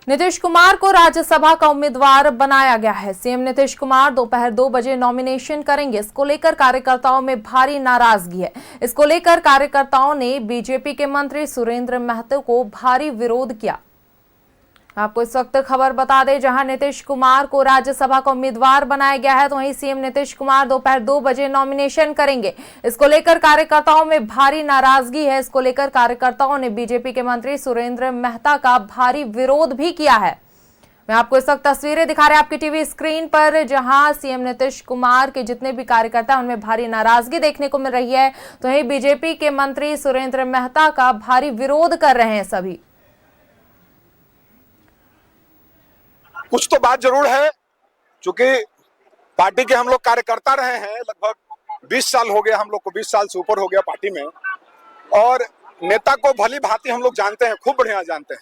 नीतीश कुमार को राज्यसभा का उम्मीदवार बनाया गया है। सीएम नीतीश कुमार दोपहर 2 बजे नॉमिनेशन करेंगे। इसको लेकर कार्यकर्ताओं में भारी नाराजगी है। इसको लेकर कार्यकर्ताओं ने बीजेपी के मंत्री सुरेंद्र महतो को भारी विरोध किया। आपको इस वक्त खबर बता दें, जहां नीतीश कुमार को राज्यसभा का उम्मीदवार बनाया गया है, तो वहीं सीएम नीतीश कुमार दोपहर 2 बजे नॉमिनेशन करेंगे। इसको लेकर कार्यकर्ताओं में भारी नाराजगी है। इसको लेकर कार्यकर्ताओं ने बीजेपी के मंत्री सुरेंद्र महतो का भारी विरोध भी किया है। मैं आपको इस वक्त तस्वीरें दिखा रहे हैं आपकी टीवी स्क्रीन पर, जहां सीएम नीतीश कुमार के जितने भी कार्यकर्ता हैं उनमें भारी नाराजगी देखने को मिल रही है। तो वहीं बीजेपी के मंत्री सुरेंद्र महतो का भारी विरोध कर रहे हैं सभी। कुछ तो बात जरूर है, क्योंकि पार्टी के हम लोग कार्यकर्ता रहे हैं। लगभग 20 साल हो गया, हम लोग को 20 साल से ऊपर हो गया पार्टी में, और नेता को भली भांति हम लोग जानते हैं, खूब बढ़िया जानते हैं।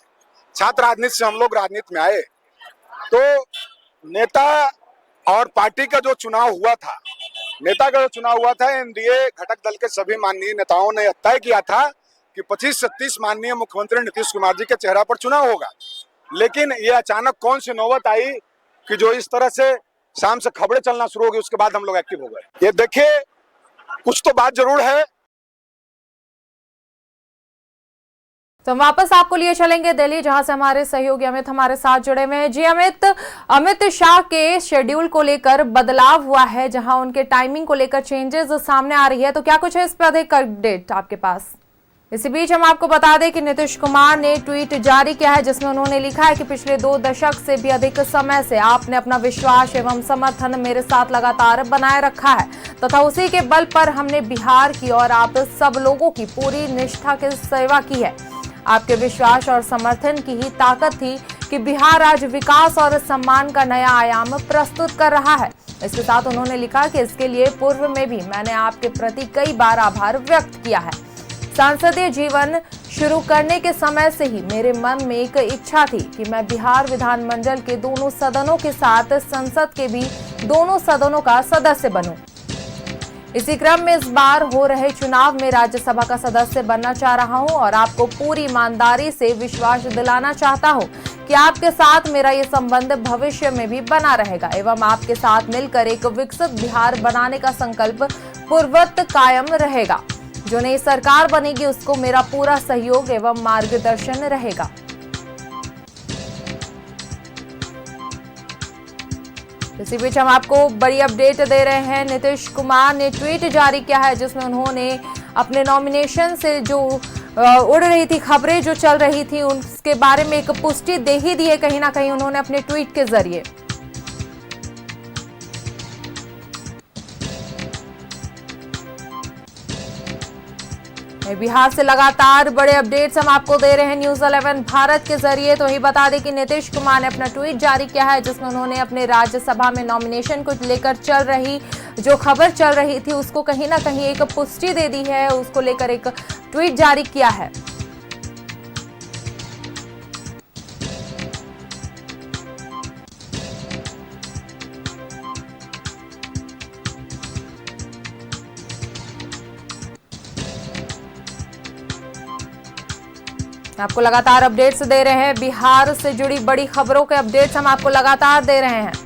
छात्र राजनीति से हम लोग राजनीति में आए, तो नेता और पार्टी का जो चुनाव हुआ था, नेता का जो चुनाव हुआ था, एनडीए घटक दल के सभी माननीय नेताओं ने तय किया था कि 25 से 30 माननीय मुख्यमंत्री नीतीश कुमार जी के चेहरा पर चुनाव होगा। लेकिन ये अचानक कौन सी नौबत आई कि जो इस तरह से शाम से खबरें चलना शुरू हो गई, उसके बाद हम लोग एक्टिव हो गए। ये देखिए, कुछ तो बात जरूर है। तो हम वापस आपको लिए चलेंगे दिल्ली, जहां से हमारे सहयोगी अमित हमारे साथ जुड़े हुए हैं। जी अमित शाह के शेड्यूल को लेकर बदलाव हुआ है, जहां उनके टाइमिंग को लेकर चेंजेस सामने आ रही है, तो क्या कुछ है इस पर अधिक अपडेट आपके पास? इसी बीच हम आपको बता दें कि नीतीश कुमार ने ट्वीट जारी किया है, जिसमें उन्होंने लिखा है कि पिछले 2 दशक से भी अधिक समय से आपने अपना विश्वास एवं समर्थन मेरे साथ लगातार बनाए रखा है, तथा उसी के बल पर हमने बिहार की और आप सब लोगों की पूरी निष्ठा के सेवा की है। आपके विश्वास और समर्थन की ही ताकत थी कि बिहार आज विकास और सम्मान का नया आयाम प्रस्तुत कर रहा है। इसके साथ उन्होंने लिखा कि इसके लिए पूर्व में भी मैंने आपके प्रति कई बार आभार व्यक्त किया है। संसदीय जीवन शुरू करने के समय से ही मेरे मन में एक इच्छा थी कि मैं बिहार विधानमंडल के दोनों सदनों के साथ संसद के भी दोनों सदनों का सदस्य बनूं। इसी क्रम में इस बार हो रहे चुनाव में राज्यसभा का सदस्य बनना चाह रहा हूं और आपको पूरी ईमानदारी से विश्वास दिलाना चाहता हूं कि आपके साथ मेरा ये संबंध भविष्य में भी बना रहेगा एवं आपके साथ मिलकर एक विकसित बिहार बनाने का संकल्प पूर्ववत कायम रहेगा। जो नई सरकार बनेगी उसको मेरा पूरा सहयोग एवं मार्गदर्शन रहेगा। इसी बीच हम आपको बड़ी अपडेट दे रहे हैं। नीतीश कुमार ने ट्वीट जारी किया है, जिसमें उन्होंने अपने नॉमिनेशन से जो उड़ रही थी खबरें जो चल रही थी, उसके बारे में एक पुष्टि दे ही दी है कहीं ना कहीं उन्होंने अपने ट्वीट के जरिए। बिहार से लगातार बड़े अपडेट्स हम आपको दे रहे हैं न्यूज़ 11 भारत के जरिए। तो ही बता दें कि नीतीश कुमार ने अपना ट्वीट जारी किया है, जिसमें उन्होंने अपने राज्यसभा में नॉमिनेशन को लेकर चल रही जो खबर चल रही थी उसको कहीं ना कहीं एक पुष्टि दे दी है, उसको लेकर एक ट्वीट जारी किया है। आपको लगातार अपडेट्स दे रहे हैं। बिहार से जुड़ी बड़ी खबरों के अपडेट्स हम आपको लगातार दे रहे हैं।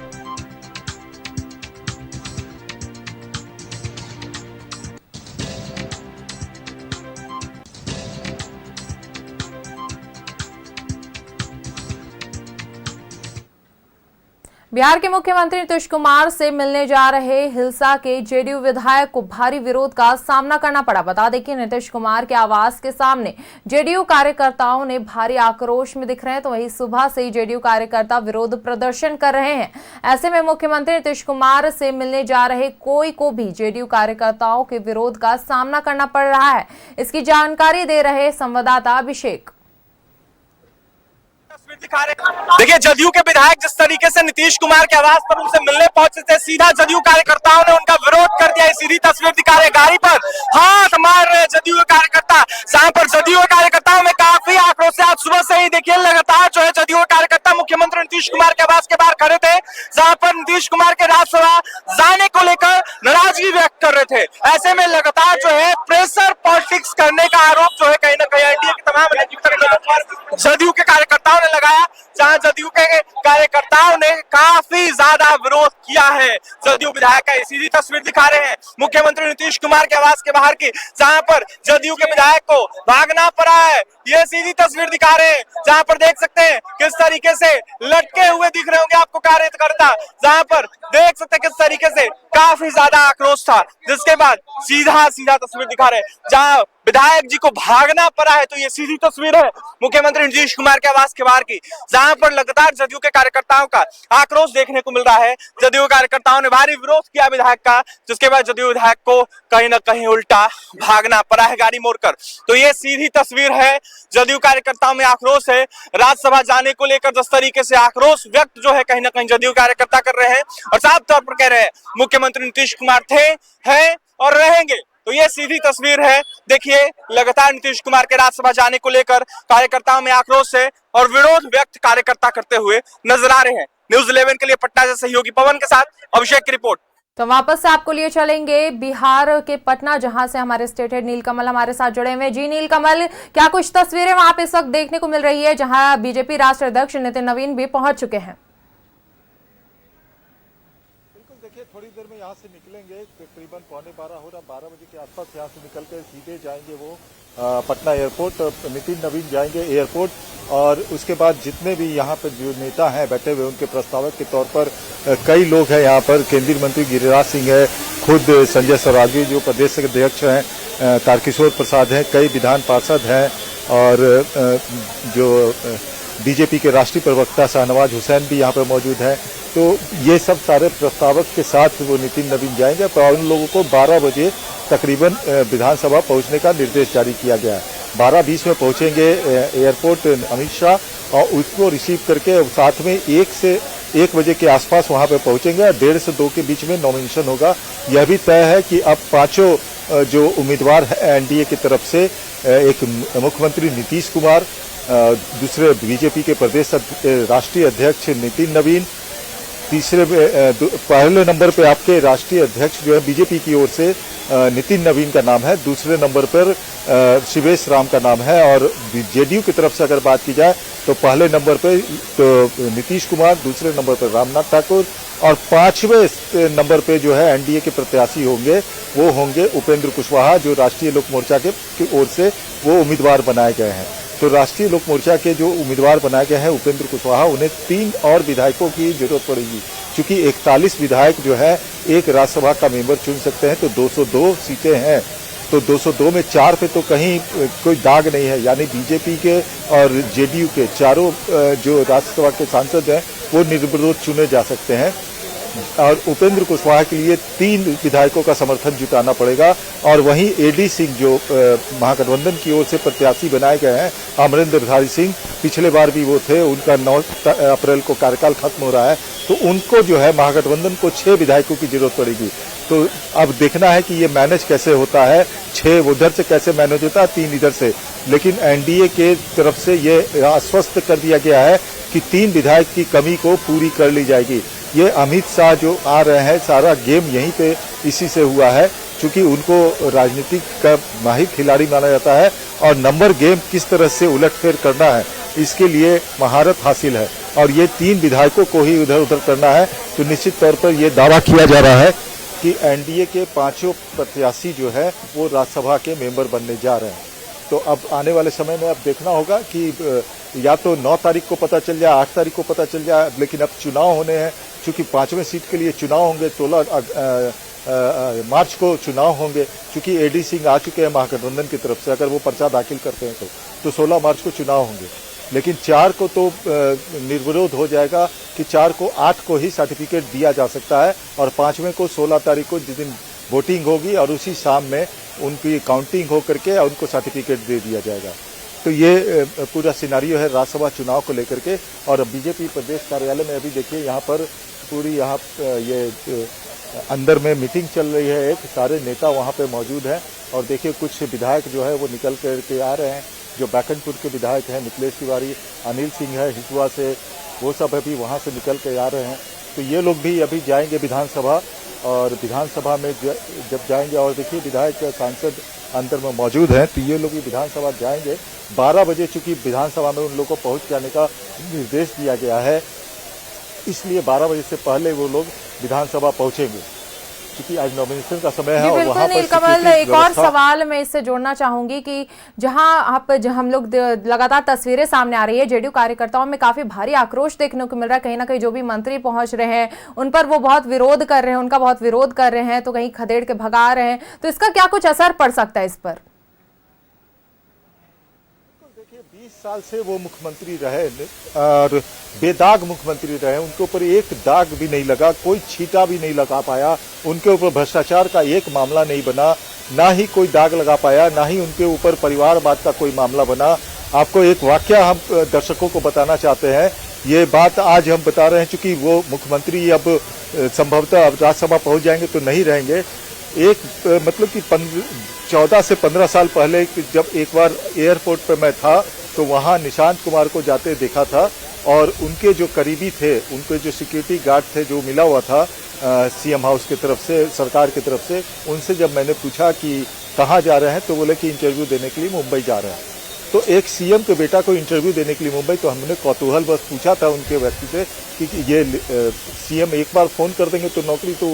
बिहार के मुख्यमंत्री नीतीश कुमार से मिलने जा रहे हिलसा के जेडीयू विधायक को भारी विरोध का सामना करना पड़ा। बता दें कि नीतीश कुमार के आवास के सामने जेडीयू कार्यकर्ताओं ने भारी आक्रोश में दिख रहे हैं, तो वहीं सुबह से ही जेडीयू कार्यकर्ता विरोध प्रदर्शन कर रहे हैं। ऐसे में मुख्यमंत्री नीतीश कुमार से मिलने जा रहे कोई को भी जेडीयू कार्यकर्ताओं के विरोध का सामना करना पड़ रहा है। इसकी जानकारी दे रहे संवाददाता अभिषेक। देखिए, जदयू के विधायक जिस तरीके से नीतीश कुमार के आवास पर उनसे मिलने पहुंचे थे, सीधा जदयू कार्यकर्ताओं ने उनका विरोध कर दिया। सीधी तस्वीर दिखा रहे गाड़ी पर हाथ मार रहे जदयू के कार्यकर्ता, जहां पर जदयू के कार्यकर्ताओं में काफी आक्रोश है। आज सुबह से ही देखिए लगातार जो है जदयू के कार्यकर्ता मुख्यमंत्री नीतीश कुमार के आवास के बाहर खड़े थे, जहां पर नीतीश कुमार के राज्यसभा जाने को लेकर नाराजगी व्यक्त कर रहे थे। ऐसे में लगातार जो है प्रेशर पॉलिटिक्स करने का आरोप जो है कहीं ना कहीं एनडीए के तमाम जदयू के कार्यकर्ताओं ने लगाया। जहां जदयू के कार्यकर्ताओं ने काफी ज्यादा विरोध किया है जदयू विधायक का। सीधी तस्वीर दिखा रहे हैं मुख्यमंत्री नीतीश कुमार के आवास के बाहर की, जहां पर जदयू के विधायक को भागना पड़ा है। ये सीधी तस्वीर दिखा रहे हैं जहां पर देख सकते हैं किस तरीके से लटके हुए दिख रहे होंगे आपको कार्यकर्ता, जहां पर देख सकते हैं किस तरीके से काफी ज्यादा आक्रोश था। जिसके बाद सीधा तस्वीर दिखा रहे हैं जहां विधायक जी को भागना पड़ा है। तो ये सीधी तस्वीर है मुख्यमंत्री नीतीश कुमार के आवास के बाहर की, जहां पर लगातार जदयू के कार्यकर्ताओं का आक्रोश देखने को मिल रहा है। जदयू कार्यकर्ताओं ने भारी विरोध किया विधायक का, जिसके बाद जदयू विधायक को कहीं ना कहीं उल्टा भागना पड़ा है गाड़ी मोड़कर। तो ये सीधी तस्वीर है, जदयू कार्यकर्ताओं में आक्रोश है। राज्यसभा जाने को लेकर जिस तरीके से आक्रोश व्यक्त जो है कहीं ना कहीं जदयू कार्यकर्ता कर रहे हैं और साफ तौर पर कह रहे हैं मुख्यमंत्री नीतीश कुमार थे, हैं और रहेंगे। तो ये सीधी तस्वीर है, देखिए लगातार नीतीश कुमार के राज्यसभा जाने को लेकर कार्यकर्ताओं में आक्रोश है और विरोध व्यक्त कार्यकर्ता करते हुए नजर आ रहे हैं। न्यूज़ 11 के लिए पटना से सहयोगी पवन के साथ अभिषेक की रिपोर्ट। तो वापस से आपको लिए चलेंगे बिहार के पटना, जहां से हमारे स्टेट हेड नीलकमल हमारे साथ जुड़े हुए हैं। जी नीलकमल, क्या कुछ तस्वीरें वहां पे इस वक्त देखने को मिल रही है जहां बीजेपी राष्ट्रीय अध्यक्ष नितिन नवीन भी पहुंच चुके हैं? बिल्कुल, देखिए थोड़ी देर में यहाँ से निकलेंगे, तकरीबन 11:15 हो रहा, 12 बजे के आसपास यहाँ से निकल कर सीधे जाएंगे वो पटना एयरपोर्ट। नितिन नवीन जाएंगे एयरपोर्ट और उसके बाद जितने भी यहाँ पर जो नेता हैं बैठे हुए उनके प्रस्तावक के तौर पर कई लोग हैं यहाँ पर। केंद्रीय मंत्री गिरिराज सिंह है, खुद संजय सौरागी जो प्रदेश के अध्यक्ष हैं, तारकिशोर प्रसाद हैं, कई विधान पार्षद हैं और जो बीजेपी के राष्ट्रीय प्रवक्ता शाहनवाज हुसैन भी यहाँ पर मौजूद हैं। तो ये सब सारे प्रस्तावक के साथ वो नितिन नवीन जाएंगे और उन लोगों को 12 बजे तकरीबन विधानसभा पहुंचने का निर्देश जारी किया गया है। 12:20 में पहुंचेंगे एयरपोर्ट अमित शाह और उसको रिसीव करके साथ में 1 बजे के आसपास वहां पे पहुंचेंगे। 1:30 से 2 के बीच में नॉमिनेशन होगा। यह भी तय है कि अब 5 जो उम्मीदवार हैं एनडीए की तरफ से, एक मुख्यमंत्री नीतीश कुमार, दूसरे बीजेपी के प्रदेश राष्ट्रीय अध्यक्ष नितिन नवीन, पहले नंबर पे आपके राष्ट्रीय अध्यक्ष जो है बीजेपी की ओर से नितिन नवीन का नाम है, दूसरे नंबर पर शिवेश राम का नाम है और जेडीयू की तरफ से अगर बात की जाए तो पहले नंबर पे तो नीतीश कुमार, दूसरे नंबर पर रामनाथ ठाकुर और 5वें नंबर पे जो है एनडीए के प्रत्याशी होंगे वो होंगे उपेंद्र कुशवाहा, जो राष्ट्रीय लोक मोर्चा की ओर से वो उम्मीदवार बनाए गए हैं। तो राष्ट्रीय लोक मोर्चा के जो उम्मीदवार बनाए गए हैं उपेंद्र कुशवाहा, उन्हें 3 और विधायकों की जरूरत पड़ेगी, क्योंकि 41 विधायक जो है एक राज्यसभा का मेंबर चुन सकते हैं। तो 202 सीटें हैं, तो 202 में 4 पे तो कहीं कोई दाग नहीं है, यानी बीजेपी के और जेडीयू के चारों जो राज्यसभा के सांसद हैं वो निर्विरोध चुने जा सकते हैं और उपेंद्र कुशवाहा के लिए 3 विधायकों का समर्थन जुटाना पड़ेगा। और वहीं एडी सिंह जो महागठबंधन की ओर से प्रत्याशी बनाए गए हैं, अमरिंदरधारी सिंह, पिछले बार भी वो थे, उनका 9 अप्रैल को कार्यकाल खत्म हो रहा है, तो उनको जो है महागठबंधन को 6 विधायकों की जरूरत पड़ेगी। तो अब देखना है कि ये मैनेज कैसे होता है, 6 उधर से कैसे मैनेज होता है, 3 इधर से। लेकिन एनडीए के तरफ से ये आश्वस्त कर दिया गया है कि 3 विधायक की कमी को पूरी कर ली जाएगी। ये अमित शाह जो आ रहे हैं, सारा गेम यहीं पे इसी से हुआ है, क्योंकि उनको राजनीतिक का माहिर खिलाड़ी माना जाता है और नंबर गेम किस तरह से उलटफेर करना है इसके लिए महारत हासिल है और ये 3 विधायकों को ही इधर उधर करना है। तो निश्चित तौर पर यह दावा किया जा रहा है कि एनडीए के 5 प्रत्याशी जो है वो राज्यसभा के मेंबर बनने जा रहे हैं। तो अब आने वाले समय में अब देखना होगा कि या तो 9 तारीख को पता चल जाए, 8 तारीख को पता चल जाए, लेकिन अब चुनाव होने हैं, क्योंकि 5वें सीट के लिए चुनाव होंगे, 16 मार्च को चुनाव होंगे, क्योंकि एडी सिंह आ चुके हैं महागठबंधन की तरफ से, अगर वो पर्चा दाखिल करते हैं तो 16 मार्च को चुनाव होंगे। लेकिन 4 को तो निर्विरोध हो जाएगा कि 4 को 8 को ही सर्टिफिकेट दिया जा सकता है और 5वें को 16 तारीख को जिस दिन वोटिंग होगी और उसी शाम में उनकी काउंटिंग हो करके उनको सर्टिफिकेट दे दिया जाएगा। तो ये पूरा सिनारियो है राज्यसभा चुनाव को लेकर के। और बीजेपी प्रदेश कार्यालय में अभी देखिए यहाँ पर पूरी ये अंदर में मीटिंग चल रही है, एक सारे नेता वहाँ पे मौजूद हैं और देखिए कुछ विधायक जो है वो निकल करके आ रहे हैं, जो बैकनपुर के विधायक हैं, मिथिलेश तिवारी, अनिल सिंह है हिसुआ से, वो सब अभी वहाँ से निकल के आ रहे हैं। तो ये लोग भी अभी जाएंगे विधानसभा और विधानसभा में जब जाएंगे और देखिए विधायक सांसद अंदर में मौजूद हैं, तो ये लोग भी विधानसभा जाएंगे। 12 बजे चूंकि विधानसभा में उन लोगों को पहुंच जाने का निर्देश दिया गया है, इसलिए 12 बजे से पहले वो लोग विधानसभा पहुंचेंगे, क्योंकि आज नॉमिनेशन का समय है। जी और बिल्कुल वहां पर नीलकमल, एक और सवाल मैं इससे जोड़ना चाहूंगी कि हम लोग लगातार तस्वीरें सामने आ रही है, जेडीयू कार्यकर्ताओं में काफी भारी आक्रोश देखने को मिल रहा है। कहीं ना कहीं जो भी मंत्री पहुंच रहे हैं उन पर वो बहुत विरोध कर रहे हैं, उनका बहुत विरोध कर रहे हैं, तो कहीं खदेड़ के भगा रहे हैं, तो इसका क्या कुछ असर पड़ सकता है इस पर? 20 साल से वो मुख्यमंत्री रहे और बेदाग मुख्यमंत्री रहे, उनके ऊपर एक दाग भी नहीं लगा, कोई छींटा भी नहीं लगा पाया, उनके ऊपर भ्रष्टाचार का एक मामला नहीं बना, ना ही कोई दाग लगा पाया, ना ही उनके ऊपर परिवारवाद का कोई मामला बना। आपको एक वाकया हम दर्शकों को बताना चाहते हैं, ये बात आज हम बता रहे हैं, चूंकि वो मुख्यमंत्री अब संभवतः अब राज्यसभा पहुंच जाएंगे तो नहीं रहेंगे। मतलब कि 14 से 15 साल पहले जब एक बार एयरपोर्ट पर मैं था तो वहाँ निशांत कुमार को जाते देखा था, और उनके जो करीबी थे, उनके जो सिक्योरिटी गार्ड थे, जो मिला हुआ था सीएम हाउस की तरफ से, सरकार की तरफ से, उनसे जब मैंने पूछा कि कहाँ जा रहे हैं, तो बोले कि इंटरव्यू देने के लिए मुंबई जा रहे हैं। तो एक सीएम के बेटा को इंटरव्यू देने के लिए मुंबई, तो हमने कौतूहल बस पूछा था उनके व्यक्ति से कि ये सीएम एक बार फोन कर देंगे तो नौकरी तो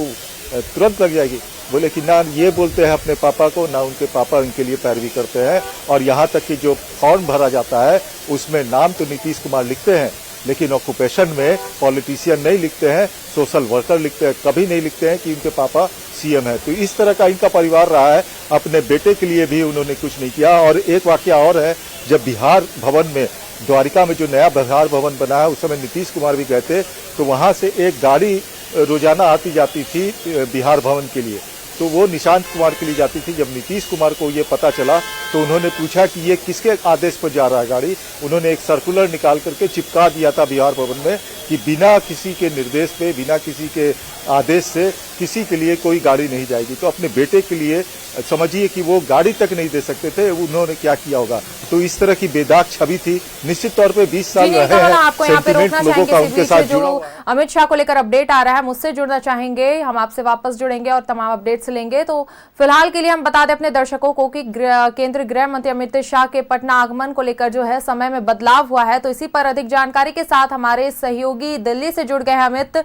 तुरंत लग जाएगी। बोले कि ना ये बोलते हैं अपने पापा को, ना उनके पापा उनके लिए पैरवी करते हैं, और यहाँ तक कि जो फॉर्म भरा जाता है उसमें नाम तो नीतीश कुमार लिखते हैं, लेकिन ऑक्यूपेशन में पॉलिटिशियन नहीं लिखते हैं, सोशल वर्कर लिखते हैं, कभी नहीं लिखते हैं कि उनके पापा सीएम है। तो इस तरह का इनका परिवार रहा है, अपने बेटे के लिए भी उन्होंने कुछ नहीं किया। और एक वाकया और है, जब बिहार भवन में, द्वारिका में जो नया बिहार भवन बना है, उस समय नीतीश कुमार भी गए थे, तो वहाँ से एक गाड़ी रोजाना आती जाती थी बिहार भवन के लिए, तो वो निशांत कुमार के लिए जाती थी। जब नीतीश कुमार को ये पता चला तो उन्होंने पूछा कि ये किसके आदेश पर जा रहा है गाड़ी, उन्होंने एक सर्कुलर निकाल करके चिपका दिया था बिहार भवन में कि बिना किसी के निर्देश पे, बिना किसी के आदेश से किसी के लिए कोई गाड़ी नहीं जाएगी। तो अपने बेटे के लिए समझिए कि वो गाड़ी तक नहीं दे सकते थे, उन्होंने क्या किया होगा। तो इस तरह की बेदाग छवि थी। निश्चित तौर पे 20 साल रहे हैं, आपको यहाँ पे रोकना लोगों का उनके साथ चाहेंगे, जो अमित शाह को लेकर अपडेट आ रहा है मुझसे जुड़ना चाहेंगे, हम आपसे वापस जुड़ेंगे और तमाम अपडेट्स लेंगे। तो फिलहाल के लिए हम बता दें अपने दर्शकों को कि केंद्रीय गृह मंत्री अमित शाह के पटना आगमन को लेकर जो है समय में बदलाव हुआ है। तो इसी पर अधिक जानकारी के साथ हमारे सहयोगी दिल्ली से जुड़ गए हैं अमित।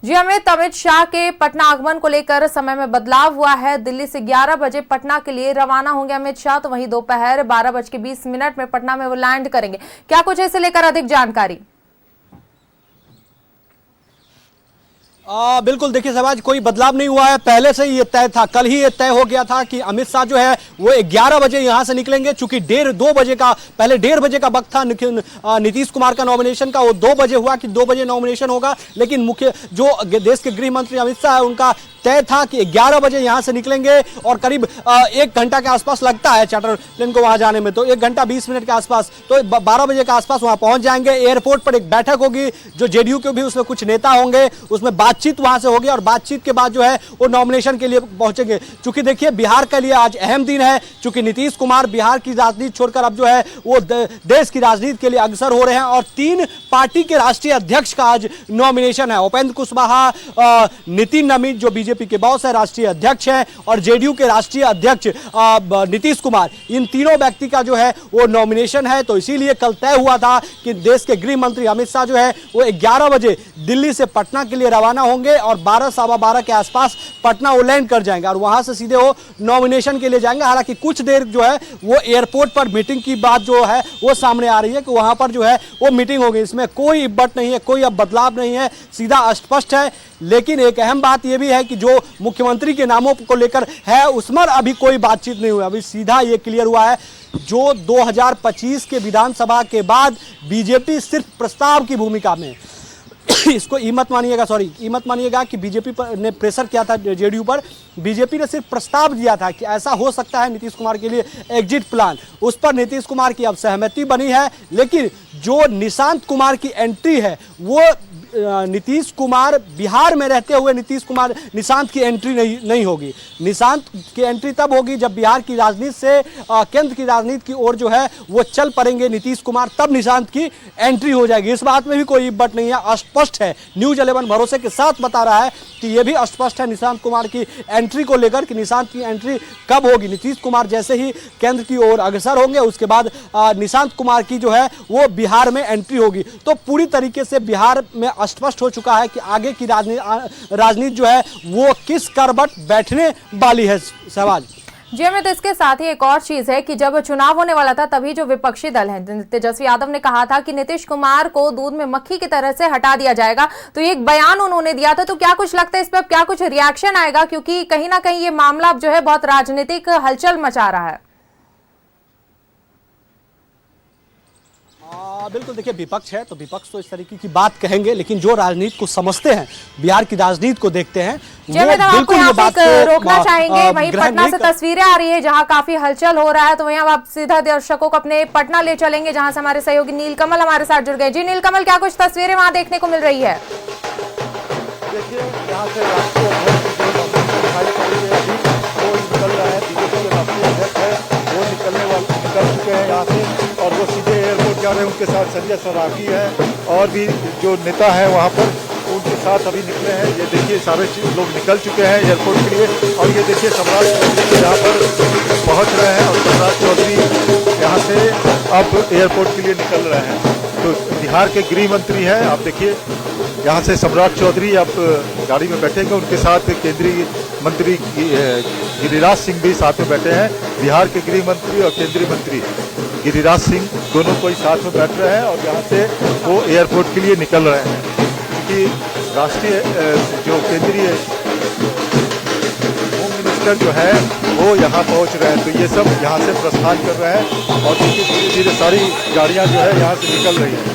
जी अमित शाह के पटना आगमन को लेकर समय में बदलाव हुआ है। दिल्ली से 11 बजे पटना के लिए रवाना होंगे अमित शाह, तो वहीं दोपहर 12:20 में पटना में वो लैंड करेंगे। क्या कुछ है इसे लेकर अधिक जानकारी? बिल्कुल, देखिए सहवाज, कोई बदलाव नहीं हुआ है, पहले से ही ये तय था, कल ही ये तय हो गया था कि अमित शाह जो है वो 11 बजे यहां से निकलेंगे। चूंकि 1:30 बजे का, पहले 1:30 बजे का वक्त था नीतीश कुमार का नॉमिनेशन का, वो 2 बजे हुआ कि 2 बजे नॉमिनेशन होगा, लेकिन मुख्य जो देश के गृह मंत्री अमित शाह है उनका तय था कि 11 बजे यहां से निकलेंगे और करीब 1 घंटा के आसपास लगता है चार्टर प्लेन को वहां जाने में, तो 1 घंटा 20 मिनट के आसपास, तो 12 बजे के आसपास वहां पहुंच जाएंगे। एयरपोर्ट पर एक बैठक होगी, जो जेडीयू के भी उसमें कुछ नेता होंगे, उसमें बातचीत वहां से होगी और बातचीत के बाद जो है वो नॉमिनेशन के लिए पहुंचेंगे। चूंकि देखिए बिहार के लिए आज अहम दिन है, चूंकि नीतीश कुमार बिहार की राजनीति छोड़कर अब जो है वो देश की राजनीति के लिए अग्रसर हो रहे हैं और 3 पार्टी के राष्ट्रीय अध्यक्ष का आज नॉमिनेशन है। उपेंद्र कुशवाहा, नितिन नवीन जो बीजेपी के बॉस है, राष्ट्रीय अध्यक्ष हैं, और जेडीयू के राष्ट्रीय अध्यक्ष नीतीश कुमार, इन तीनों व्यक्ति का जो है वो नॉमिनेशन है। तो इसीलिए कल तय हुआ था कि देश के गृह मंत्री अमित शाह जो है वो 11 बजे दिल्ली से पटना के लिए रवाना होंगे और 12 सवा 12 के आसपास पटना वो लैंड कर जाएंगे और वहां से सीधे वो नॉमिनेशन के लिए जाएंगे। हालांकि कुछ देर जो है वो एयरपोर्ट पर मीटिंग की बात जो है वो सामने आ रही है कि वहां पर जो है वो मीटिंग होगी, इसमें कोई इब्बत नहीं है, कोई अब बदलाव नहीं है, सीधा स्पष्ट है। लेकिन एक अहम बात यह भी है कि जो मुख्यमंत्री के नामों को लेकर है उसमें अभी कोई बातचीत नहीं हुई, अभी सीधा ये क्लियर हुआ है जो 2025 के विधानसभा के बाद बीजेपी सिर्फ प्रस्ताव की भूमिका में इसको ई मत मानिएगा कि बीजेपी ने प्रेशर किया था जेडीयू पर, बीजेपी ने सिर्फ प्रस्ताव दिया था कि ऐसा हो सकता है नीतीश कुमार के लिए एग्जिट प्लान, उस पर नीतीश कुमार की अब सहमति बनी है। लेकिन जो निशांत कुमार की एंट्री है वो नीतीश कुमार बिहार में रहते हुए निशांत की एंट्री नहीं होगी। निशांत की एंट्री तब होगी जब बिहार की राजनीति से केंद्र की राजनीति की ओर जो है वो चल पड़ेंगे नीतीश कुमार, तब निशांत की एंट्री हो जाएगी। इस बात में भी कोई बट नहीं है, स्पष्ट है। न्यूज़ 11 भरोसे के साथ बता रहा है कि यह भी स्पष्ट है निशांत कुमार की एंट्री को लेकर कि निशांत की एंट्री कब होगी। नीतीश कुमार जैसे ही केंद्र की ओर अग्रसर होंगे उसके बाद निशांत कुमार की जो है वो बिहार में एंट्री होगी। तो पूरी तरीके से बिहार में स्पष्ट हो चुका है कि आगे की राजनीति जो है वो किस करवट बैठने वाली है। सहवाज जी अमित, इसके साथ ही एक और चीज है कि जब चुनाव होने वाला था तभी जो विपक्षी दल है तेजस्वी यादव ने कहा था कि नीतीश कुमार को दूध में मक्खी की तरह से हटा दिया जाएगा, तो ये एक बयान उन्होंने दिया था। तो क्या कुछ लगता है इस पर क्या कुछ रिएक्शन आएगा, क्योंकि कहीं ना कहीं ये मामला जो है बहुत राजनीतिक हलचल मचा रहा है। बिल्कुल, देखिए विपक्ष है तो विपक्ष तो इस तरीके की बात कहेंगे, लेकिन जो राजनीति को समझते हैं, बिहार की राजनीति को देखते हैं, वो बिल्कुल ये बात रोकना चाहेंगे। वहीं पटना से तस्वीरें आ रही है जहां काफी हलचल हो रहा है, तो वहीं आप सीधा दर्शकों को अपने पटना ले चलेंगे जहां से हमारे सहयोगी नीलकमल हमारे साथ जुड़ गए। जी नीलकमल, क्या कुछ तस्वीरें वहां देखने को मिल रही है? देखिए यहाँ से राष्ट्रीय वो निकल चुके हैं यहाँ से और वो सीधे एयरपोर्ट जा रहे हैं। उनके साथ संजय सरागी है और भी जो नेता हैं वहाँ पर, उनके साथ अभी निकले हैं। ये देखिए सारे लोग निकल चुके हैं एयरपोर्ट के लिए। और ये देखिए सम्राट चौधरी यहाँ पर पहुँच रहे हैं और सम्राट चौधरी यहाँ से अब एयरपोर्ट के लिए निकल रहे हैं। तो बिहार के गृह मंत्री हैं, आप देखिए यहाँ से सम्राट चौधरी अब गाड़ी में बैठेंगे। उनके साथ केंद्रीय मंत्री गिरिराज सिंह भी साथ में बैठे हैं। बिहार के गृह मंत्री और केंद्रीय मंत्री गिरिराज सिंह दोनों कोई साथ में बैठ रहे हैं और यहाँ से वो एयरपोर्ट के लिए निकल रहे हैं, क्योंकि राष्ट्रीय जो केंद्रीय होम मिनिस्टर जो है वो यहाँ पहुँच रहे हैं। तो ये सब यहाँ से प्रस्थान कर रहे हैं और धीरे धीरे सारी गाड़ियाँ जो है यहाँ से निकल रही हैं।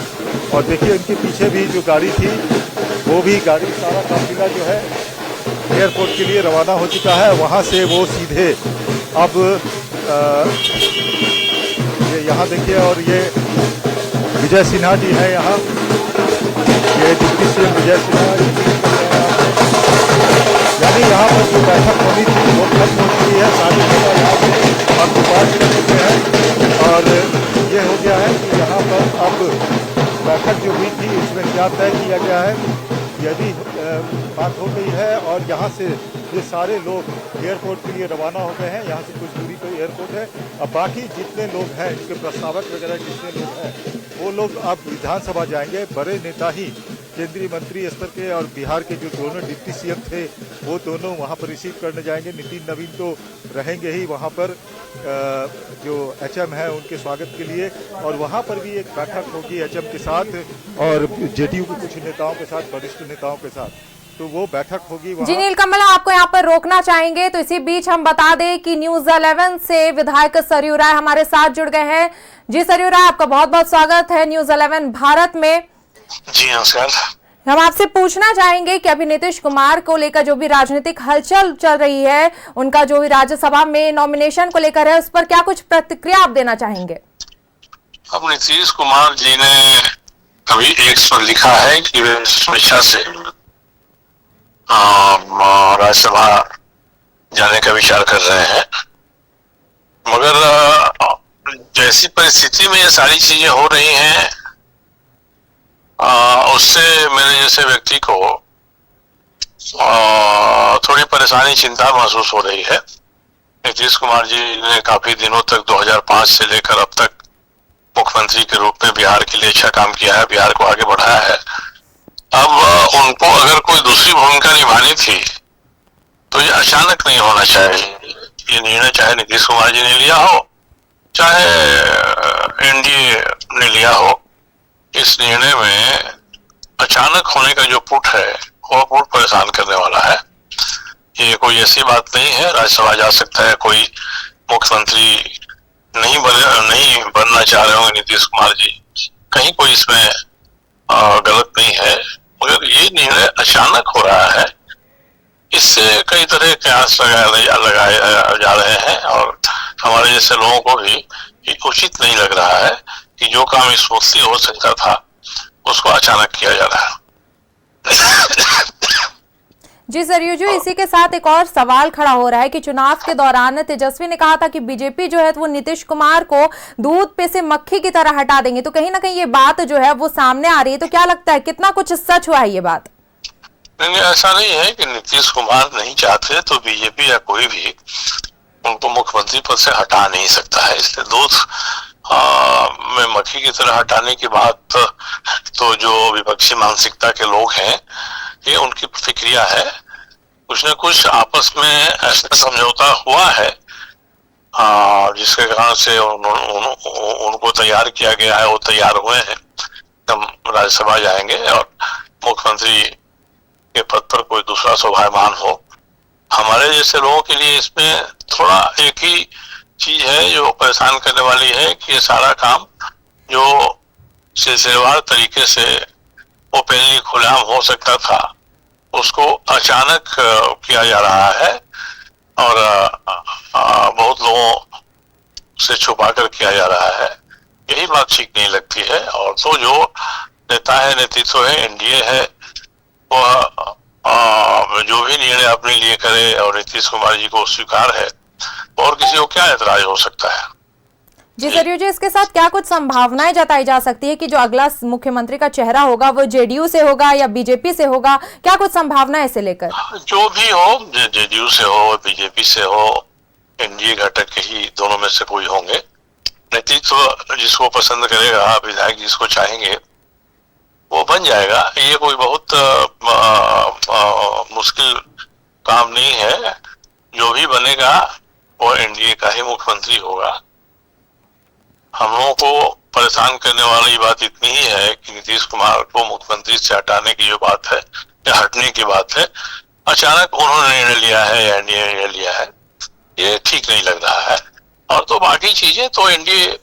और देखिए इनके पीछे भी जो गाड़ी थी वो भी गाड़ी सारा काफिला जो है एयरपोर्ट के लिए रवाना हो चुका है। वहाँ से वो सीधे अब ये यहाँ देखिए, और ये विजय सिन्हा जी है यहाँ, ये डिप्टी सीएम विजय सिन्हा, यानी यहाँ पर जो बैठक होनी थी वो खत्म हो चुकी है। सारी नेता यहाँ पे अब बात कर चुके हैं और ये हो गया है कि यहाँ पर अब बैठक जो हुई थी उसमें क्या तय किया गया है, यदि बात हो गई है और यहाँ से ये सारे लोग एयरपोर्ट के लिए रवाना हो गए हैं। यहाँ से कुछ दूरी पर एयरपोर्ट है। अब बाकी जितने लोग हैं, इनके प्रस्तावक वगैरह जितने लोग हैं, वो लोग अब विधानसभा जाएंगे। बड़े नेता ही केंद्रीय मंत्री स्तर के और बिहार के जो दोनों डिप्टी सीएम थे वो दोनों वहाँ पर रिसीव करने जाएंगे। नितिन नवीन तो रहेंगे ही वहाँ पर, जो एचएम है उनके स्वागत के लिए। और वहाँ पर भी एक बैठक होगी एचएम के साथ और जेडीयू के कुछ नेताओं के साथ, वरिष्ठ नेताओं के साथ, तो वो बैठक होगी वहाँ। जी नीलकमल, आपको यहाँ पर रोकना चाहेंगे, तो इसी बीच हम बता दें कि न्यूज़ 11 से विधायक सरयू राय हमारे साथ जुड़ गए हैं। जी सरयू राय, आपका बहुत बहुत स्वागत है न्यूज़ 11 भारत में। जी नमस्कार। हम आपसे पूछना चाहेंगे कि अभी नीतीश कुमार को लेकर जो भी राजनीतिक हलचल चल रही है, उनका जो भी राज्यसभा में नॉमिनेशन को लेकर है, उस पर क्या कुछ प्रतिक्रिया आप देना चाहेंगे? अब नीतीश कुमार जी ने अभी एक स्वर लिखा है कि वे स्वेच्छा से राज्यसभा जाने का विचार कर रहे हैं, मगर जैसी परिस्थिति में ये सारी चीजें हो रही हैं उससे मेरे जैसे व्यक्ति को थोड़ी परेशानी, चिंता महसूस हो रही है। नीतीश कुमार जी ने काफी दिनों तक 2005 से लेकर अब तक मुख्यमंत्री के रूप में बिहार के लिए अच्छा काम किया है, बिहार को आगे बढ़ाया है। अब उनको अगर कोई दूसरी भूमिका निभानी थी तो ये अचानक नहीं होना चाहिए। ये निर्णय चाहे नीतीश कुमार जी ने लिया हो, चाहे एनडीए ने लिया हो, इस निर्णय में अचानक होने का जो पुट है वो पुट परेशान करने वाला है। ये कोई ऐसी बात नहीं है, राज्यसभा जा सकता है, कोई मुख्यमंत्री नहीं बनना चाह रहे होंगे नीतीश कुमार जी, कहीं कोई इसमें गलत नहीं है, मगर ये निर्णय अचानक हो रहा है। इससे कई तरह के आस लगाए जा रहे हैं और हमारे जैसे लोगों को भी उचित नहीं लग रहा है कि जो काम स्मूथली हो सकता था उसको अचानक किया जा रहा है। जी सरयू जी, इसी के साथ एक और सवाल खड़ा हो रहा है कि चुनाव के दौरान तेजस्वी ने कहा था कि बीजेपी जो है वो नीतीश कुमार को दूध पे से मक्खी की तरह हटा देंगे, तो कहीं ना कहीं ये बात जो है वो सामने आ रही है, तो क्या लगता है कितना कुछ सच हुआ है ये बात? नहीं, ऐसा नहीं है कि नीतीश कुमार नहीं चाहते तो बीजेपी या कोई भी उनको मुख्यमंत्री पद से हटा नहीं सकता है। इसलिए दूध में मक्खी की तरह हटाने की बात तो जो विपक्षी मानसिकता के लोग हैं ये उनकी प्रतिक्रिया है। कुछ न कुछ आपस में ऐसा समझौता हुआ है जिसके कारण से उनको तैयार किया गया है, वो तैयार हुए हैं, हम राज्यसभा जाएंगे और मुख्यमंत्री के पद पर कोई दूसरा शोभायमान हो। हमारे जैसे लोगों के लिए इसमें थोड़ा एक ही चीज है जो परेशान करने वाली है कि ये सारा काम जो सिलसिलेवार तरीके से ओपनली खुलेआम हो सकता था उसको अचानक किया जा रहा है और बहुत लोगों से छुपा कर किया जा रहा है। यही बात ठीक नहीं लगती है। और तो जो नेता है, नेतृत्व है, एनडीए है, वह जो भी निर्णय अपने लिए करे और नीतीश कुमार जी को स्वीकार है, और किसी को क्या ऐतराज हो सकता है। जी सरयू जी, इसके साथ क्या कुछ संभावनाएं जताई जा सकती है कि जो अगला मुख्यमंत्री का चेहरा होगा वो जेडीयू से होगा या बीजेपी से होगा? क्या कुछ संभावनाएं इसे लेकर? जो भी हो, जेडीयू से हो, बीजेपी से हो, एनडीए घटक के ही दोनों में से कोई होंगे। नेतृत्व जिसको पसंद करेगा, विधायक जिसको चाहेंगे वो बन जाएगा। ये कोई बहुत मुश्किल काम नहीं है। जो भी बनेगा वो एनडीए का ही मुख्यमंत्री होगा। हम लोगों को परेशान करने वाली बात इतनी ही है कि नीतीश कुमार को मुख्यमंत्री से हटाने की जो बात है या हटने की बात है, अचानक उन्होंने निर्णय लिया है या एनडीए ने निर्णय लिया है, ये ठीक नहीं लग रहा है। और तो बाकी चीजें तो एनडीए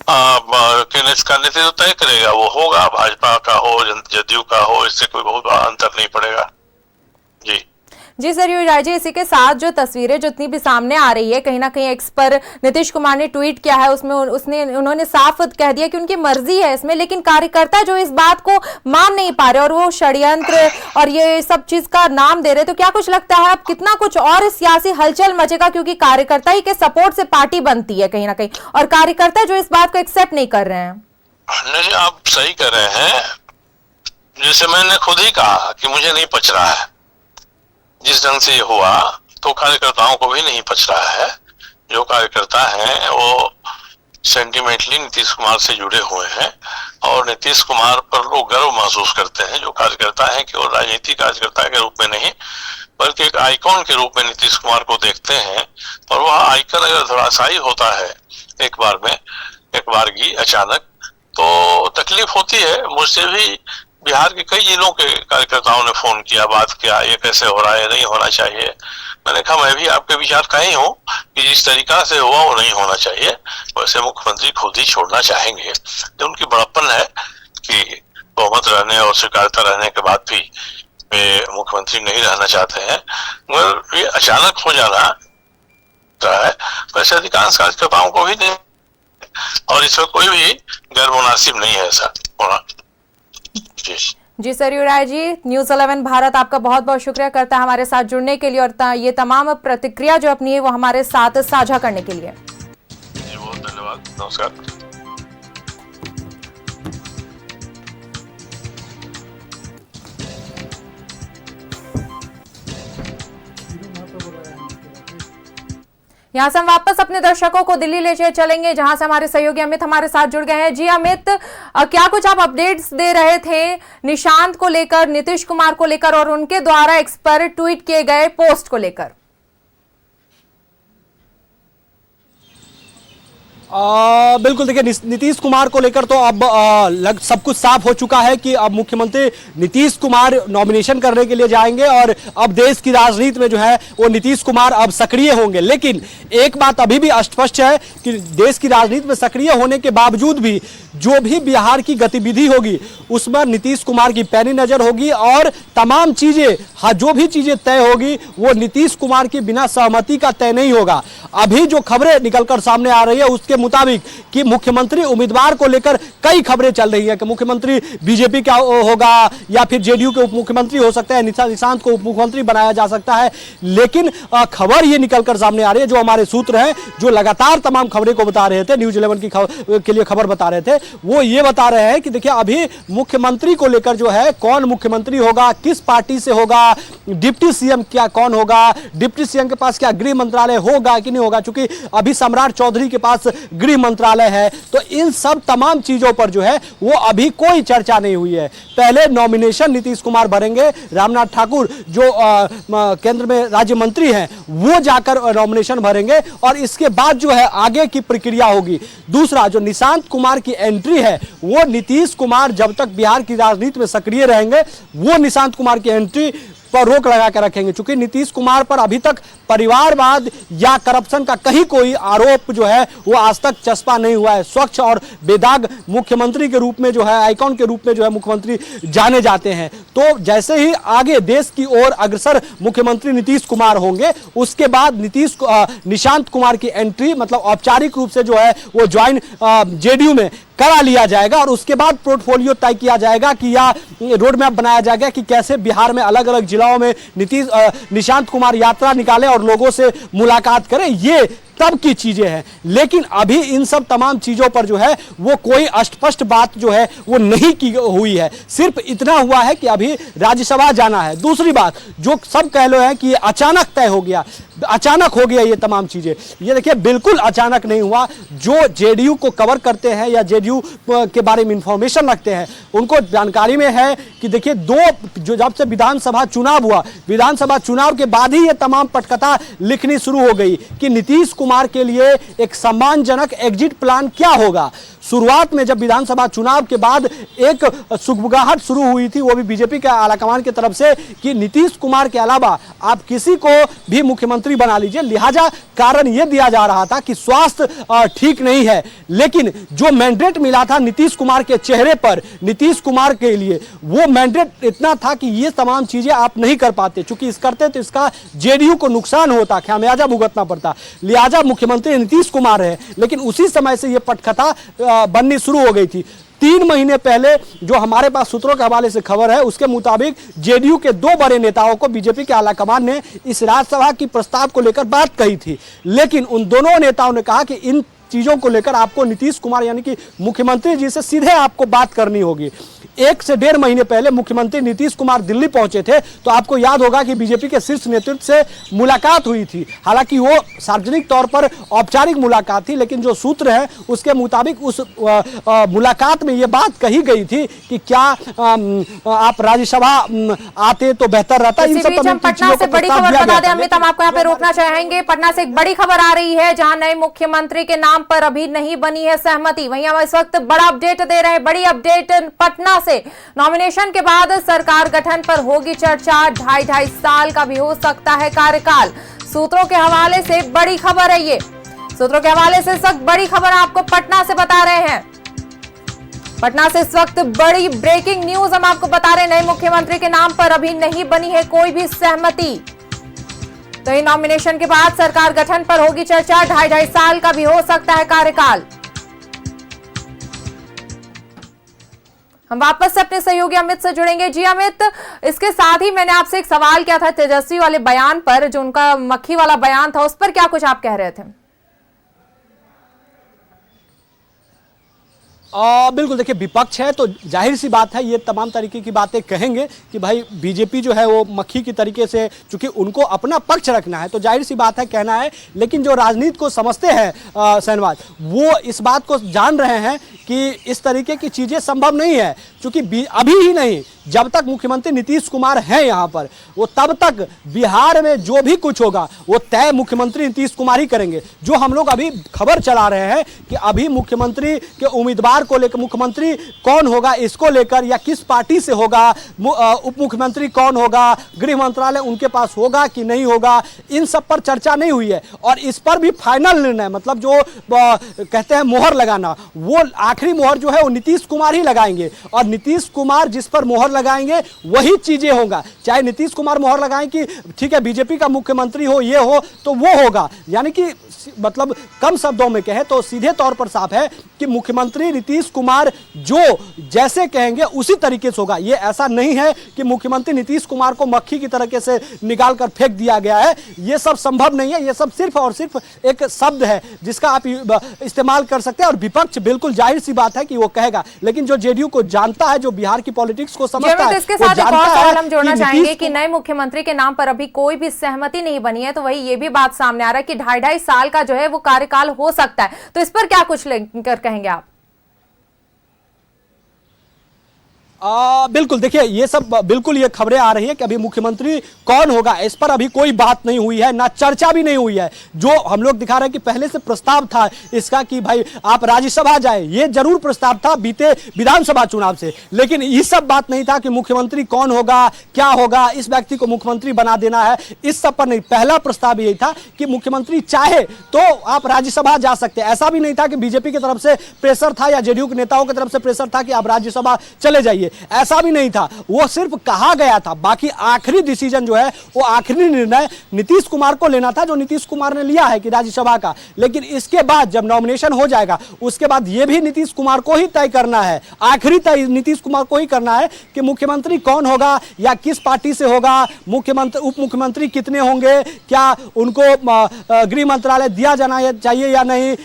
का नेतृत्व तय करेगा, वो होगा, भाजपा का हो, जदयू का हो, इससे कोई बहुत बड़ा अंतर नहीं पड़ेगा। जी सरयू राय जी, इसी के साथ जो तस्वीरें जितनी भी सामने आ रही है, कहीं ना कहीं एक्स पर नीतीश कुमार ने ट्वीट किया है, उसमें उन्होंने साफ कह दिया कि उनकी मर्जी है इसमें, लेकिन कार्यकर्ता जो इस बात को मान नहीं पा रहे और वो षड्यंत्र और ये सब चीज का नाम दे रहे, तो क्या कुछ लगता है अब कितना कुछ और सियासी हलचल मचेगा? क्योंकि कार्यकर्ता ही के सपोर्ट से पार्टी बनती है कहीं ना कहीं, और कार्यकर्ता जो इस बात को एक्सेप्ट नहीं कर रहे हैं। नहीं, आप सही कर रहे हैं। जैसे मैंने खुद ही कहा कि मुझे नहीं पच रहा है जिस ढंग से ये हुआ, तो कार्यकर्ताओं को भी नहीं पच रहा है। जो कार्यकर्ता हैं वो सेंटिमेंटली नीतीश कुमार से जुड़े हुए हैं और नीतीश कुमार पर लोग गर्व महसूस करते हैं। जो कार्यकर्ता हैं कि वो राजनीतिक कार्यकर्ता के रूप में नहीं बल्कि एक आइकॉन के रूप में नीतीश कुमार को देखते हैं। और वह आइकॉन अगर धराशायी होता है एक बार की अचानक, तो तकलीफ होती है। मुझसे भी बिहार के कई जिलों के कार्यकर्ताओं ने फोन किया, बात किया, ये कैसे हो रहा है, नहीं होना चाहिए। मैंने कहा मैं भी आपके विचार का ही हूँ कि जिस तरीका से हुआ वो नहीं होना चाहिए। वैसे मुख्यमंत्री खुद ही छोड़ना चाहेंगे। तो उनकी बड़प्पन है कि बहुमत रहने और स्वीकार्यता रहने के बाद भी वे मुख्यमंत्री नहीं रहना चाहते हैं, मगर ये अचानक हो जाना है। वैसे अधिकांश कार्यकर्ताओं को भी नहीं, और इसमें कोई भी गैर मुनासिब नहीं है ऐसा होना। जी सरयू राय जी, न्यूज़ 11 भारत आपका बहुत बहुत शुक्रिया करता है हमारे साथ जुड़ने के लिए और ये तमाम प्रतिक्रिया जो अपनी है वो हमारे साथ साझा करने के लिए। जी बहुत धन्यवाद, नमस्कार। यहाँ से हम वापस अपने दर्शकों को दिल्ली ले चलेंगे जहां से हमारे सहयोगी अमित हमारे साथ जुड़ गए हैं। जी अमित, क्या कुछ आप अपडेट्स दे रहे थे निशांत को लेकर, नीतीश कुमार को लेकर और उनके द्वारा एक्स पर ट्वीट किए गए पोस्ट को लेकर? बिल्कुल, देखिए नीतीश कुमार को लेकर तो अब सब कुछ साफ हो चुका है कि अब मुख्यमंत्री नीतीश कुमार नॉमिनेशन करने के लिए जाएंगे और अब देश की राजनीति में जो है वो नीतीश कुमार अब सक्रिय होंगे। लेकिन एक बात अभी भी स्पष्ट है कि देश की राजनीति में सक्रिय होने के बावजूद भी जो भी बिहार की गतिविधि होगी उसमें नीतीश कुमार की पैनी नजर होगी और तमाम चीजें, जो भी चीजें तय होगी वो नीतीश कुमार की बिना सहमति का तय नहीं होगा। अभी जो खबरें निकलकर सामने आ रही है उसके मुताबिक कि मुख्यमंत्री उम्मीदवार को लेकर कई खबरें चल रही हैं कि मुख्यमंत्री बीजेपी का होगा या फिर जेडीयू के उप मुख्यमंत्री हो सकते हैं, निशांत को उप मुख्यमंत्री बनाया जा सकता है। लेकिन खबर ये निकलकर सामने आ रही है, जो हमारे सूत्र हैं जो लगातार तमाम खबरें को बता रहे थे, न्यूज़ 11 के लिए खबर बता रहे थे, वो ये बता रहे हैं कि देखिए अभी मुख्यमंत्री को लेकर जो है कौन मुख्यमंत्री होगा, किस पार्टी से होगा, डिप्टी सीएम क्या कौन होगा, डिप्टी सीएम के पास क्या गृह मंत्रालय होगा कि नहीं होगा, क्योंकि अभी सम्राट चौधरी के पास गृह मंत्रालय है। तो इन सब तमाम चीजों पर जो है वो अभी कोई चर्चा नहीं हुई है। पहले नॉमिनेशन नीतीश कुमार भरेंगे, रामनाथ ठाकुर जो केंद्र में राज्य मंत्री हैं वो जाकर नॉमिनेशन भरेंगे और इसके बाद जो है आगे की प्रक्रिया होगी। दूसरा जो निशांत कुमार की एंट्री है वो नीतीश कुमार जब तक बिहार की राजनीति में सक्रिय रहेंगे वो निशांत कुमार की एंट्री पर रोक लगा कर रखेंगे, क्योंकि नीतीश कुमार पर अभी तक परिवारवाद या करप्शन का कहीं कोई आरोप जो है वो आज तक चस्पा नहीं हुआ है। स्वच्छ और बेदाग मुख्यमंत्री के रूप में जो है, आइकॉन के रूप में जो है मुख्यमंत्री जाने जाते हैं। तो जैसे ही आगे देश की ओर अग्रसर मुख्यमंत्री नीतीश कुमार होंगे उसके बाद निशांत कुमार की एंट्री मतलब औपचारिक रूप से जो है वो ज्वाइन जेडीयू में करा लिया जाएगा और उसके बाद पोर्टफोलियो तय किया जाएगा कि या रोड मैप बनाया जाएगा कि कैसे बिहार में अलग अलग जिलों में निशांत कुमार यात्रा निकाले और लोगों से मुलाकात करें। ये तब की चीजें हैं, लेकिन अभी इन सब तमाम चीजों पर जो है वो कोई स्पष्ट बात जो है वो नहीं की हुई है। सिर्फ इतना हुआ है कि अभी राज्यसभा जाना है। दूसरी बात जो सब कह लो है कि ये अचानक तय हो गया, अचानक हो गया ये तमाम चीजें, ये देखिए बिल्कुल अचानक नहीं हुआ। जो जेडीयू को कवर करते हैं या जेडीयू के बारे में इंफॉर्मेशन रखते हैं उनको जानकारी में है कि देखिए जो जब से विधानसभा चुनाव हुआ, विधानसभा चुनाव के बाद ही ये तमाम पटकथा लिखनी शुरू हो गई कि नीतीश कुमार के लिए एक सम्मानजनक एग्जिट प्लान क्या होगा। शुरुआत में जब विधानसभा चुनाव के बाद एक सुगबुगाहट शुरू हुई थी वो भी बीजेपी के आलाकमान की तरफ से कि नीतीश कुमार के अलावा आप किसी को भी मुख्यमंत्री बना लीजिए, लिहाजा कारण यह दिया जा रहा था कि स्वास्थ्य ठीक नहीं है। लेकिन जो मैंडेट मिला था नीतीश कुमार के चेहरे पर नीतीश कुमार के लिए, वो मैंडेट इतना था कि ये तमाम चीजें आप नहीं कर पाते, चूंकि इस करते तो इसका जेडीयू को नुकसान होता, खामियाजा भुगतना पड़ता, लिहाजा मुख्यमंत्री नीतीश कुमार है। लेकिन उसी समय से यह पटकथा बननी शुरू हो गई थी। 3 महीने पहले जो हमारे पास सूत्रों के हवाले से खबर है उसके मुताबिक जेडीयू के 2 बड़े नेताओं को बीजेपी के आलाकमान ने इस राज्यसभा की प्रस्ताव को लेकर बात कही थी, लेकिन उन दोनों नेताओं ने कहा कि इन चीजों को लेकर आपको नीतीश कुमार यानी कि मुख्यमंत्री जी से सीधे आपको बात करनी होगी। 1 से 1.5 महीने पहले मुख्यमंत्री नीतीश कुमार दिल्ली पहुंचे थे तो आपको याद होगा कि बीजेपी के शीर्ष नेतृत्व से मुलाकात हुई थी। हालांकि वो सार्वजनिक तौर पर औपचारिक मुलाकात थी, लेकिन जो सूत्र है उसके मुताबिक उस मुलाकात में ये बात कही गई थी कि क्या आप राज्यसभा आते तो बेहतर रहता। इन सब पटना से बड़ी खबर बता दें अमित, हम आपको यहाँ पे रोकना चाहेंगे। पटना से एक बड़ी खबर आ रही है जहां नए मुख्यमंत्री के नाम पर अभी नहीं बनी है सहमति। वहीं हम इस वक्त बड़ा अपडेट दे रहे हैं, बड़ी अपडेट पटना से। नॉमिनेशन के बाद सरकार गठन पर होगी चर्चा, 2.5 साल का भी हो सकता है कार्यकाल। सूत्रों के हवाले से बड़ी खबर है, ये सूत्रों के हवाले से इस वक्त बड़ी खबर आपको पटना से बता रहे हैं। पटना से इस वक्त बड़ी ब्रेकिंग न्यूज हम आपको बता रहे हैं, नए मुख्यमंत्री के नाम पर अभी नहीं बनी है कोई भी सहमति। तो इन नॉमिनेशन के बाद सरकार गठन पर होगी चर्चा, 2.5 साल का भी हो सकता है कार्यकाल। हम वापस से अपने सहयोगी अमित से जुड़ेंगे। जी अमित, इसके साथ ही मैंने आपसे एक सवाल किया था तेजस्वी वाले बयान पर, जो उनका मक्खी वाला बयान था, उस पर क्या कुछ आप कह रहे थे? बिल्कुल, देखिए विपक्ष है तो जाहिर सी बात है ये तमाम तरीके की बातें कहेंगे कि भाई बीजेपी जो है वो मक्खी की तरीके से, चूंकि उनको अपना पक्ष रखना है तो जाहिर सी बात है कहना है। लेकिन जो राजनीति को समझते हैं शहनवाज, वो इस बात को जान रहे हैं कि इस तरीके की चीजें संभव नहीं है, क्योंकि अभी ही नहीं, जब तक मुख्यमंत्री नीतीश कुमार हैं यहाँ पर, वो तब तक बिहार में जो भी कुछ होगा वो तय मुख्यमंत्री नीतीश कुमार ही करेंगे। जो हम लोग अभी खबर चला रहे हैं कि अभी मुख्यमंत्री के उम्मीदवार को लेकर, मुख्यमंत्री कौन होगा इसको लेकर, या किस पार्टी से होगा, उप मुख्यमंत्री कौन होगा, गृह मंत्रालय उनके पास होगा कि नहीं होगा, इन सब पर चर्चा नहीं हुई है। और इस पर भी फाइनल निर्णय, मतलब जो कहते हैं मोहर लगाना, वो आखिरी मोहर जो है वो नीतीश कुमार ही लगाएंगे। और नीतीश कुमार जिस पर मोहर लगाएंगे वही चीजें होगा। चाहे नीतीश कुमार मोहर लगाएं कि ठीक है बीजेपी का मुख्यमंत्री हो, ये हो, तो वो होगा। यानी कि मतलब कम शब्दों में कहे तो सीधे तौर पर साफ है कि मुख्यमंत्री नीतीश कुमार जो जैसे कहेंगे उसी तरीके से होगा। ये ऐसा नहीं है कि मुख्यमंत्री नीतीश कुमार को मक्खी की तरीके से निकाल कर फेंक दिया गया है, ये सब संभव नहीं है। ये सब सिर्फ और सिर्फ एक शब्द है जिसका आप इस्तेमाल कर सकते हैं, और विपक्ष बिल्कुल जाहिर सी बात है कि वो कहेगा, लेकिन जो जेडीयू को जानता है, जो बिहार की पॉलिटिक्स को समझता है, इसके साथ एक और सवाल हम जोड़ना चाहेंगे कि नए मुख्यमंत्री के नाम पर अभी कोई भी सहमति नहीं बनी है, तो वही ये भी बात सामने आ रहा है कि 2.5 साल का जो है वो कार्यकाल हो सकता है, तो इस पर क्या कुछ लेकर कहेंगे आप? बिल्कुल, देखिए ये सब बिल्कुल ये खबरें आ रही है कि अभी मुख्यमंत्री कौन होगा इस पर अभी कोई बात नहीं हुई है, ना चर्चा भी नहीं हुई है। जो हम लोग दिखा रहे हैं कि पहले से प्रस्ताव था इसका कि भाई आप राज्यसभा जाए, ये जरूर प्रस्ताव था बीते विधानसभा चुनाव से, लेकिन ये सब बात नहीं था कि मुख्यमंत्री कौन होगा, क्या होगा, इस व्यक्ति को मुख्यमंत्री बना देना है, इस सब पर नहीं। पहला प्रस्ताव यही था कि मुख्यमंत्री चाहे तो आप राज्यसभा जा सकते हैं। ऐसा भी नहीं था कि बीजेपी की तरफ से प्रेशर था या जेडीयू के नेताओं की तरफ से प्रेशर था कि आप राज्यसभा चले जाइए, ऐसा भी नहीं था। वो सिर्फ कहा गया था, बाकी आखिरी डिसीजन जो है वो आखिरी निर्णय नीतीश कुमार को लेना था, जो नीतीश कुमार ने लिया है कि राज्यसभा का। लेकिन इसके बाद जब नॉमिनेशन हो जाएगा उसके बाद ये भी नीतीश कुमार को ही तय करना है, आखिरी तय नीतीश कुमार को ही करना है कि मुख्यमंत्री कौन होगा या किस पार्टी से होगा, मुख्यमंत्री उप मुख्यमंत्री कितने होंगे, क्या उनको गृह मंत्रालय दिया जाना चाहिए या नहीं,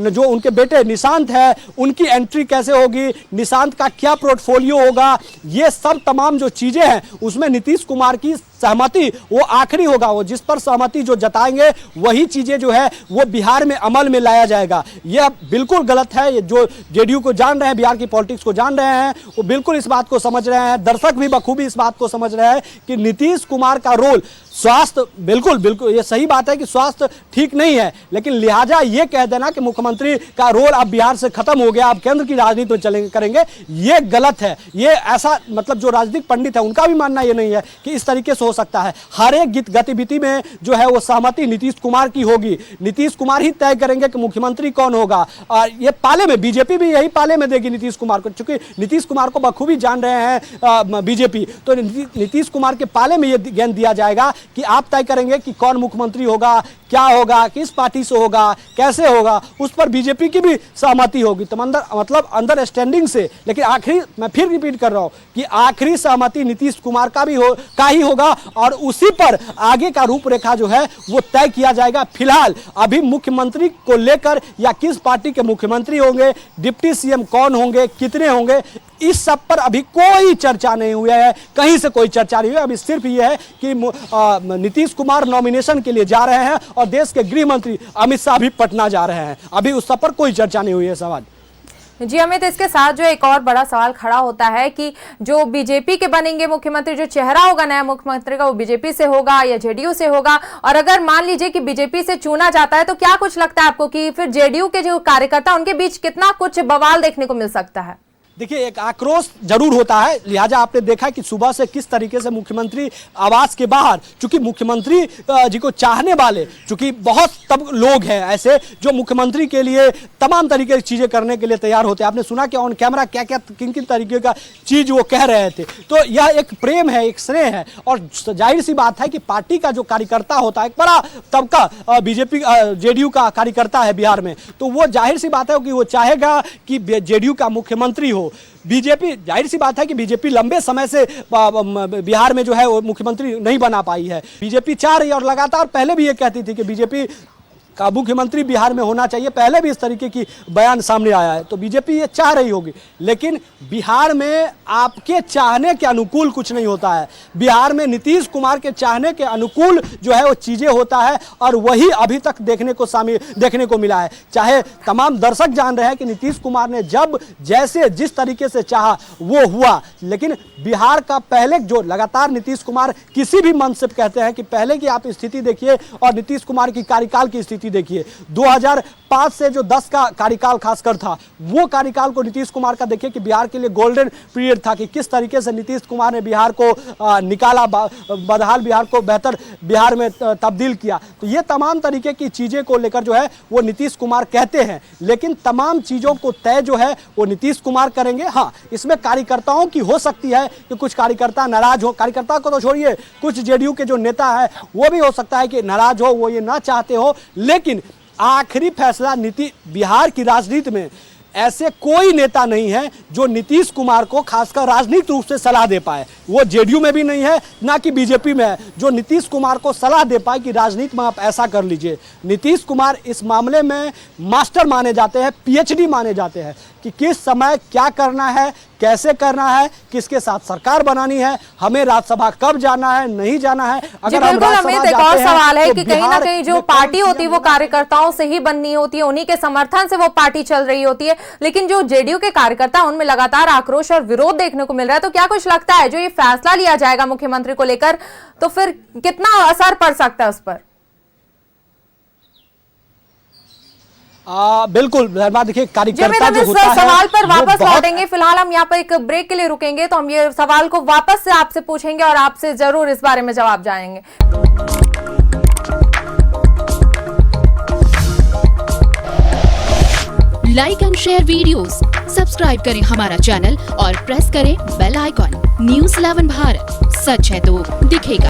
जो उनके बेटे निशांत है उनकी एंट्री कैसे होगी, निशांत का क्या पोर्टफोलियो होगा, ये सब तमाम जो चीजें हैं उसमें नीतीश कुमार की सहमति वो आखिरी होगा। वो जिस पर सहमति जो जताएंगे वही चीजें जो है वो बिहार में अमल में लाया जाएगा। यह बिल्कुल गलत है। ये जो जेडीयू को जान रहे हैं, बिहार की पॉलिटिक्स को जान रहे हैं, वो बिल्कुल इस बात को समझ रहे हैं, दर्शक भी बखूबी इस बात को समझ रहे हैं कि नीतीश कुमार का रोल स्वास्थ्य, बिल्कुल ये सही बात है कि स्वास्थ्य ठीक नहीं है, लेकिन लिहाजा ये कह देना कि मुख्यमंत्री का रोल अब बिहार से खत्म हो गया, अब केंद्र की राजनीति में चलेंगे करेंगे, ये गलत है। ये ऐसा मतलब जो राजनीतिक पंडित है उनका भी मानना ये नहीं है कि इस तरीके से हो सकता है। हर एक गतिविधि में जो है वो सहमति नीतीश कुमार की होगी, नीतीश कुमार ही तय करेंगे कि मुख्यमंत्री कौन होगा। और ये पाले में बीजेपी भी यही पाले में देगी नीतीश कुमार को, क्योंकि नीतीश कुमार को बखूबी जान रहे हैं बीजेपी, तो नीतीश कुमार के पाले में ये गेंद दिया जाएगा कि आप तय करेंगे कि कौन मुख्यमंत्री होगा, क्या होगा, किस पार्टी से होगा, कैसे होगा, उस पर बीजेपी की भी सहमति होगी। तो मतलब अंडरस्टैंडिंग से, लेकिन आखिरी मैं फिर रिपीट कर रहा हूं कि आखिरी सहमति नीतीश कुमार का ही होगा और उसी पर आगे का रूपरेखा जो है वो तय किया जाएगा। फिलहाल अभी मुख्यमंत्री को लेकर या किस पार्टी के मुख्यमंत्री होंगे, डिप्टी सीएम कौन होंगे, कितने होंगे, इस सब पर अभी कोई चर्चा नहीं हुई है, कहीं से कोई चर्चा नहीं हुई। अभी सिर्फ ये है कि नीतीश कुमार नॉमिनेशन के लिए जा रहे हैं और देश के गृह मंत्री अमित शाह भी पटना जा रहे हैं, अभी उस सब पर कोई चर्चा नहीं हुई है। सवाल जी अमित, इसके साथ जो एक और बड़ा सवाल खड़ा होता है कि जो बीजेपी के बनेंगे मुख्यमंत्री, जो चेहरा होगा नया मुख्यमंत्री का, वो बीजेपी से होगा या जेडीयू से होगा, और अगर मान लीजिए कि बीजेपी से चुना जाता है तो क्या कुछ लगता है आपको कि फिर जेडीयू के जो कार्यकर्ता उनके बीच कितना कुछ बवाल देखने को मिल सकता है? देखिए एक आक्रोश जरूर होता है, लिहाजा आपने देखा कि सुबह से किस तरीके से मुख्यमंत्री आवास के बाहर, चूंकि मुख्यमंत्री जी को चाहने वाले, चूंकि बहुत तब लोग हैं ऐसे जो मुख्यमंत्री के लिए तमाम तरीके की चीजें करने के लिए तैयार होते हैं। आपने सुना कि ऑन कैमरा क्या क्या किन किन तरीके का चीज वो कह रहे थे। तो यह एक प्रेम है, एक स्नेह है, और जाहिर सी बात है कि पार्टी का जो कार्यकर्ता होता है, एक बड़ा तबका बीजेपी जेडीयू का कार्यकर्ता है बिहार में, तो वो जाहिर सी बात है कि वो चाहेगा कि जेडीयू का मुख्यमंत्री हो। बीजेपी, जाहिर सी बात है कि बीजेपी लंबे समय से बिहार में जो है वो मुख्यमंत्री नहीं बना पाई है। बीजेपी चाह रही है और लगातार पहले भी ये कहती थी कि बीजेपी का मुख्यमंत्री बिहार में होना चाहिए, पहले भी इस तरीके की बयान सामने आया है, तो बीजेपी ये चाह रही होगी। लेकिन बिहार में आपके चाहने के अनुकूल कुछ नहीं होता है, बिहार में नीतीश कुमार के चाहने के अनुकूल जो है वो चीजें होता है, और वही अभी तक देखने को मिला है। चाहे तमाम दर्शक जान रहे हैं कि नीतीश कुमार ने जब जैसे जिस तरीके से चाहा वो हुआ, लेकिन बिहार का पहले जो लगातार नीतीश कुमार किसी भी मंच से कहते हैं कि पहले की आप स्थिति देखिए और नीतीश कुमार की कार्यकाल की स्थिति नीति देखिए, 2005 से जो 10 का कार्यकाल खासकर था, वो कार्यकाल को नीतीश कुमार का देखिए कि बिहार के लिए गोल्डन पीरियड था कि किस तरीके से नीतीश कुमार ने बिहार को निकाला, बदहाल बिहार को बेहतर बिहार में तब्दील किया। तो ये तमाम तरीके की चीज़ें को लेकर जो है वो नीतीश कुमार कहते हैं, लेकिन तमाम चीज़ों को तय जो है वो नीतीश कुमार करेंगे। हाँ, इसमें कार्यकर्ताओं की हो सकती है कि कुछ कार्यकर्ता नाराज हो, कार्यकर्ता को तो छोड़िए, कुछ जेडीयू के जो नेता है वो भी हो सकता है कि नाराज हो, वो ये ना चाहते हो, लेकिन आखिरी फैसला बिहार की राजनीति में ऐसे कोई नेता नहीं है जो नीतीश कुमार को खासकर राजनीतिक रूप से सलाह दे पाए। वो जेडीयू में भी नहीं है, ना कि बीजेपी में है, जो नीतीश कुमार को सलाह दे पाए कि राजनीति में आप ऐसा कर लीजिए। नीतीश कुमार इस मामले में मास्टर माने जाते हैं, पीएचडी माने जाते हैं कि किस समय क्या करना है, कैसे करना है, किसके साथ सरकार बनानी है, हमें राज्यसभा कब जाना है, नहीं जाना है। जी बिल्कुल अमित, एक और सवाल है कि कहीं ना कहीं जो पार्टी होती है वो कार्यकर्ताओं से ही बननी होती है, उन्हीं के समर्थन से वो पार्टी चल रही होती है, लेकिन जो जेडीयू के कार्यकर्ता उनमें लगातार आक्रोश और विरोध देखने को मिल रहा है। तो क्या कुछ लगता है जो ये फैसला लिया जाएगा मुख्यमंत्री को लेकर, तो फिर कितना असर पड़ सकता है उस पर? बिल्कुल देखिए, कार्यकर्ता जो होता है, सवाल पर वापस लौटेंगे। फिलहाल हम यहाँ पर एक ब्रेक के लिए रुकेंगे, तो हम ये सवाल को वापस से आपसे पूछेंगे और आपसे जरूर इस बारे में जवाब जानेंगे। Like and share videos, subscribe करें हमारा चैनल और प्रेस करें बेल आइकॉन। न्यूज़ 11 भारत, सच है तो दिखेगा।